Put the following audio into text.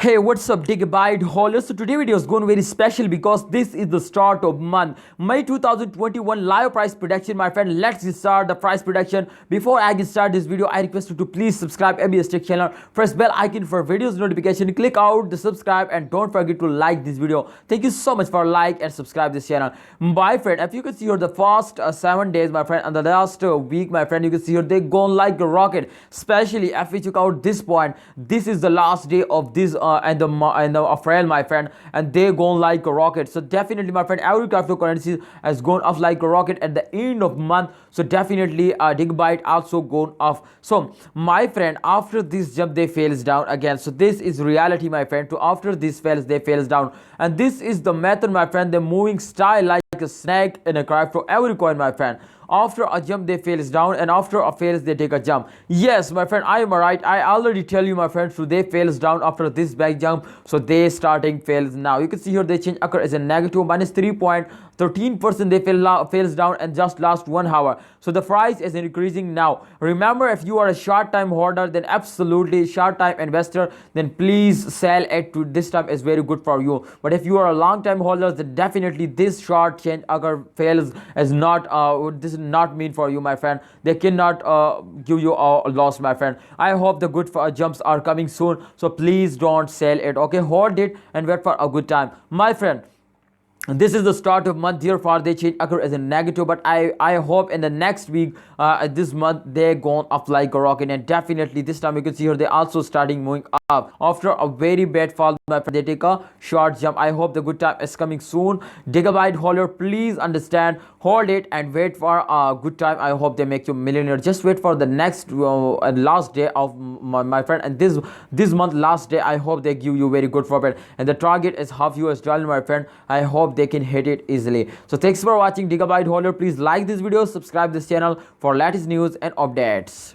Hey, what's up, Digibyte holders? So today video is going very special because this is the start of month May 2021 live price prediction, my friend. Let's start the price prediction. Before I get start this video, I request you to please subscribe MBS Tech channel. Press bell icon for videos notification. Click out the subscribe and don't forget to like this video. Thank you so much for like and subscribe this channel, my friend. If you can see here the first 7 days, my friend, and the last week, my friend, you can see here they gone like a rocket. Especially if we check out this point, this is the last day of this and the April, my friend, and they gone like a rocket. So definitely, my friend, every cryptocurrency has gone up like a rocket at the end of month. So definitely Digibyte also gone off. So my friend, after this jump they fails down again. So this is reality, my friend. To after this fails they fails down, and this is the method, my friend. The moving style like a snake in a crypto every coin, my friend. After a jump they fails down, and after a fails they take a jump. Yes, my friend, I am right. I already tell you, my friend. So they fails down after this back jump, so they starting fails now. You can see here they change occur as a negative minus 3.13%. They fails down and just last 1 hour. So the price is increasing now. Remember, if you are a short time holder, then absolutely short time investor, then please sell it to this time is very good for you. But if you are a long time holder, then definitely this short change occur fails is not this is not mean for you, my friend. They cannot give you a loss, my friend. I hope the good jumps are coming soon, so please don't sell it. Okay, hold it and wait for a good time, my friend. This is the start of month, therefore they change occur as a negative, but I hope in the next week this month they gone up like a rocket, and definitely this time you can see here they also starting moving up after a very bad fall, my friend. They take a short jump. I hope the good time is coming soon. Digibyte holder, please understand, hold it and wait for a good time. I hope they make you millionaire. Just wait for the next last day of my friend, and this month last day I hope they give you very good profit, and the target is half US dollar, my friend. I hope they can hit it easily. So thanks for watching, Digibyte holder. Please like this video, subscribe this channel for latest news and updates.